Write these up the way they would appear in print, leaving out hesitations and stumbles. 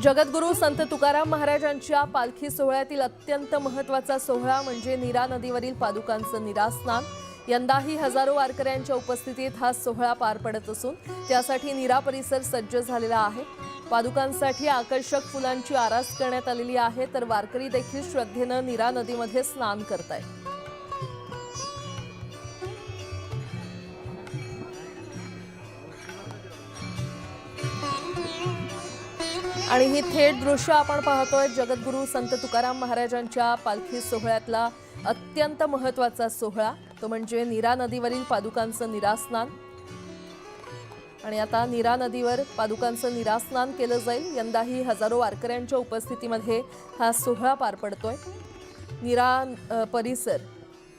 जगद्गुरू संत तुकाराम महाराजांच्या पालखी सोहळ्यातील अत्यंत महत्त्वाचा सोहळा म्हणजे नीरा नदीवरील पादुकांचं नीरास्नान। यंदाही हजारो वारकऱ्यांच्या उपस्थितीत हा सोहळा पार पडत असून त्यासाठी नीरा परिसर सज्ज झालेला आहे। पादुकांसाठी आकर्षक फुलांची आरास करण्यात आलेली आहे, तर वारकरी देखील श्रद्धेनं नीरा नदीमध्ये स्नान करतायत। आणि ही थेट दृश्य आपण पाहतोय जगद्गुरू संत तुकाराम महाराजांच्या पालखी सोहळ्यातला अत्यंत महत्त्वाचा सोहळा, तो म्हणजे नीरा नदीवरील पादुकांचं नीरास्नान। आणि आता नीरा नदीवर पादुकांचं नीरास्नान केलं जाईल। यंदाही हजारो वारकऱ्यांच्या उपस्थितीमध्ये हा सोहळा पार पडतोय। नीरा परिसर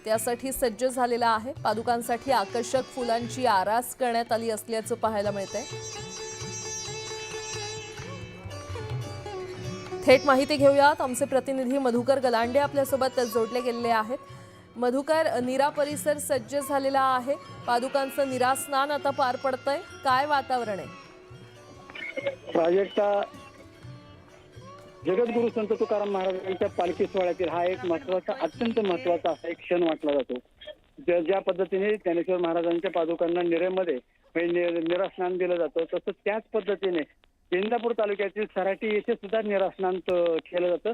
त्यासाठी सज्ज झालेला आहे। पादुकांसाठी आकर्षक फुलांची आरास करण्यात आली असल्याचं पाहायला मिळतंय। थेट माहिती घेऊयात, आमचे प्रतिनिधी मधुकर गलांडे आपल्यासोबत जोडले गेलेले आहेत। मधुकर, नीरा परिसर सज्ज झालेला आहे, पादुकांचं नीरास्नान आता पार पडतंय, काय वातावरण आहे? प्राजक्ता, जगद्गुरू संत तुकाराम महाराजांच्या पालखी सोहळ्यातील हा एक महत्वाचा, अत्यंत महत्वाचा असा एक क्षण वाटला जातो। ज्या पद्धतीने ज्ञानेश्वर महाराजांच्या पादुकांना निरेमध्ये नीरास्नान दिलं जातं, तसं त्याच पद्धतीने इंदापूर तालुक्यातील सराटी येथे सुद्धा नीरास्नान केलं जातं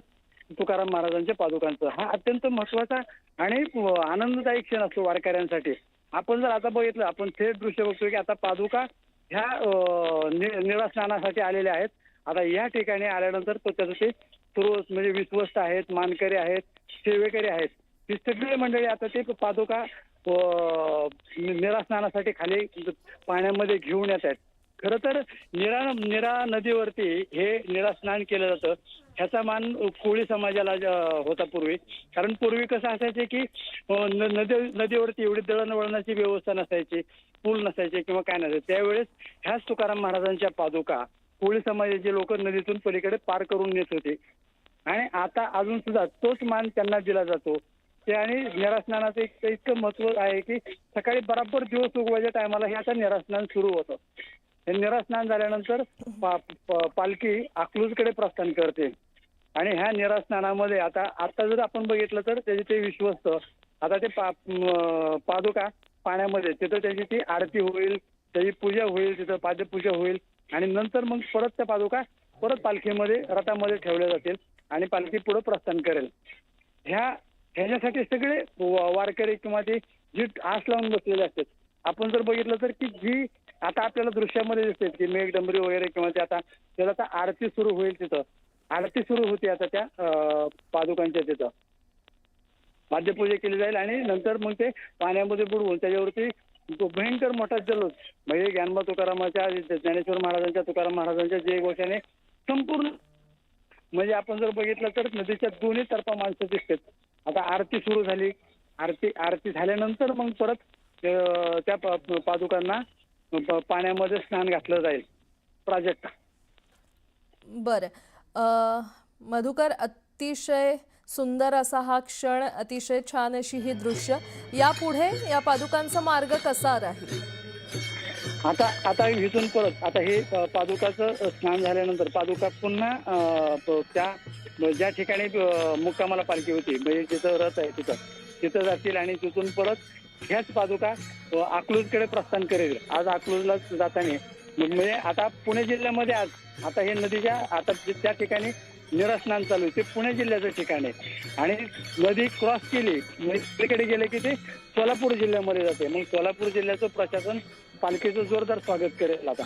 तुकाराम महाराजांच्या पादुकांचं। हा अत्यंत महत्वाचा आणि आनंददायी क्षण असतो वारकऱ्यांसाठी। आपण जर आता बघितलं, आपण थेट दृश्य बघतोय की आता पादुका ह्या नीरास्नानासाठी आलेल्या आहेत। आता या ठिकाणी आल्यानंतर त्याचं ते सुरू म्हणजे विश्वस्त आहेत, मानकरी आहेत, सेवेकरी आहेत, ही सगळी मंडळी आता ते पादुका नीरास्नानासाठी खाली पाण्यामध्ये घेऊन येत आहेत। खरं तर नीरा नदीवरती हे नीरास्नान केलं जातं, ह्याचा मान कोळी समाजाला होता पूर्वी। कारण पूर्वी कसं असायचे की नदीवरती एवढी दळणवळणाची व्यवस्था नसायची, पूल नसायचे किंवा काय नसायचे। त्यावेळेस ह्याच तुकाराम महाराजांच्या पादुका कोळी समाजाचे लोक नदीतून पलीकडे पार करून नेत होते आणि आता अजून सुद्धा तोच मान त्यांना दिला जातो। ते आणि नीरास्नानाचं इतकं महत्व आहे की सकाळी बराबर दिवस उगवायच्या टायमाला हे आता नीरास्नान सुरू होतं। हे नीरास्नान झाल्यानंतर पालखी अकलूजकडे प्रस्थान करते आणि ह्या नीरास्नानामध्ये आता जर आपण बघितलं तर त्याचे ते विश्वस्त आता ते पादुका पाण्यामध्ये, तिथं त्याची ती आरती होईल, त्याची पूजा होईल, तिथं पाद्यपूजा होईल आणि नंतर मग परत त्या पादुका परत पालखीमध्ये रथामध्ये ठेवल्या जातील आणि पालखी पुढे प्रस्थान करेल। ह्याच्यासाठी सगळे वारकरी किंवा ते जी आस लावून बसलेले असतात। आपण जर बघितलं तर की जी आता आपल्याला दृश्यामध्ये दिसते की मेघडंबरी वगैरे किंवा ते आता आरती सुरू होईल, तिथं आरती सुरू होते आता त्या पादुकांच्या तिथं पाद्यपूजा केली जाईल आणि नंतर मग ते पाण्यामध्ये बुडवून त्याच्यावरती भयंकर मोठा जल्लोष म्हणजे ज्ञानोबा तुकारामाच्या, ज्ञानेश्वर महाराजांच्या, तुकाराम महाराजांच्या जयघोषाने संपूर्ण म्हणजे आपण जर बघितलं तर नदीच्या दोन्ही तर्फा माणसं दिसतात। आता आरती सुरू झाली, आरती झाल्यानंतर मग परत त्या पादुकांना पाण्यामध्ये स्नान घातलं जाईल। प्राजक्ता, बरं, मधुकर, अतिशय सुंदर असा हा क्षण, अतिशय छान अशी ही दृश्य। यापुढे या पादुकांचा मार्ग कसा राहील? आता इथून परत आता हे पादुकाचं स्नान झाल्यानंतर पादुका पुन्हा त्या ज्या ठिकाणी मुक्कामाला पालखी होती म्हणजे जिथं रथ आहे तिथं जातील आणि तिथून परत ह्याच पादुका अकलूजकडे प्रस्थान करेल। आज अकलूजला जाताना म्हणजे आता पुणे जिल्ह्यामध्ये आता हे नदीच्या आता त्या ठिकाणी नीरास्नान चालू आहे ते पुणे जिल्ह्याचं ठिकाण आहे आणि नदी क्रॉस केली म्हणजे गेले की ते सोलापूर जिल्ह्यामध्ये जाते। मग सोलापूर जिल्ह्याचं प्रशासन पालखीचं जोरदार स्वागत करेल आता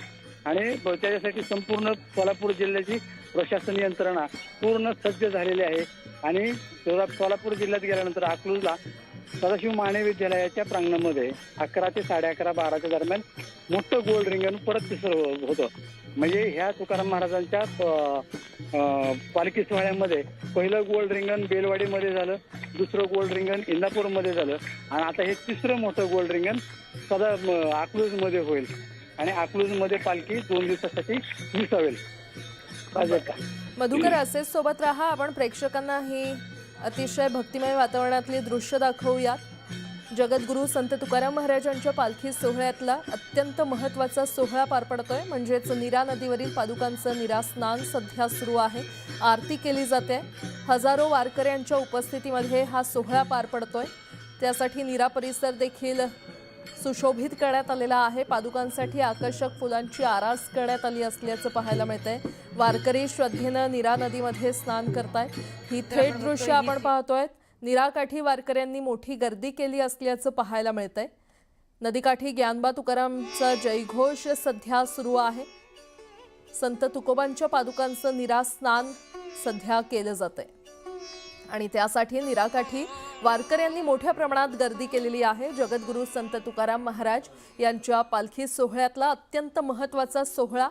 आणि त्याच्यासाठी संपूर्ण सोलापूर जिल्ह्याची प्रशासन यंत्रणा पूर्ण सज्ज झालेली आहे। आणि सोलापूर जिल्ह्यात गेल्यानंतर अकलूजला सदाशिव माने विद्यालयाच्या प्रांगणामध्ये 11 ते 11:30 12च्या दरम्यान मोठं गोल रिंगण परत तिसरं होतं। म्हणजे ह्या तुकाराम महाराजांच्या पालखी सोहळ्यामध्ये पहिलं गोल रिंगण बेलवाडीमध्ये झालं, दुसरं गोल रिंगण इंदापूरमध्ये झालं आणि आता हे तिसरं मोठं गोल रिंगण अकलूजमध्ये होईल आणि अकलूजमध्ये पालखी 2 दिवसासाठी विसावेल। मधुकर, असेच सोबत राहा, आपण प्रेक्षकांना ही अतिशय भक्तिमय वातावरणातली दृश्य दाखवूयात। जगद्गुरू संत तुकाराम महाराजांच्या पालखी सोहळ्यातला अत्यंत महत्त्वाचा सोहळा पार पडतोय, म्हणजेच नीरा नदीवरील पादुकांचं निरास्नान सध्या सुरू आहे. आरती केली जाते. हजारो वारकऱ्यांच्या उपस्थितीमध्ये हा सोहळा पार पडतोय. त्यासाठी नीरा परिसर देखील सुशोभित करण्यात आलेला आहे. पादुकांसाठी आकर्षक फुलांची आरास करण्यात आली असल्याचं पाहायला मिळतंय. वारकरी श्रद्धेनं नीरा नदीमध्ये स्नान करतायत. ही थेट दृश्य आपण पाहतोय. नीराकाठी वारकऱ्यांनी मोठी गर्दी केली असल्याचं पाहायला मिळतंय. नदीकाठी ज्ञानबा तुकारामचा जयघोष सध्या सुरू आहे. संत तुकोबांच्या पादुकांचं निरास्नान सध्या केलं जातंय आणि त्यासाठी नीराकाठी वारकऱ्यांनी मोठ्या प्रमाणात गर्दी केलेली आहे. जगद्गुरू संत तुकाराम महाराज यांच्या पालखी सोहळ्यातला अत्यंत महत्त्वाचा सोहळा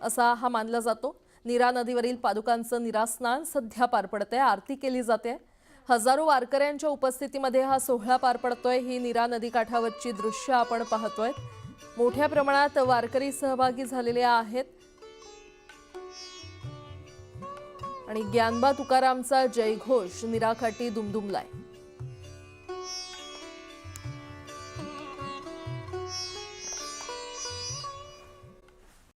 असा हा मानला जातो. नीरा नदीवरील पादुकांचं निरास्नान सध्या पार पडतंय. आरती केली जाते. हजारो वारकऱ्यांच्या उपस्थितीमध्ये हा सोहळा पार पडतोय. ही नीरा नदी काठावरची दृश्य आपण पाहतोय. मोठ्या प्रमाणात वारकरी सहभागी झालेले आहेत आणि ज्ञानबा तुकारामचा जयघोष नीराकाठी दुमदुमलाय.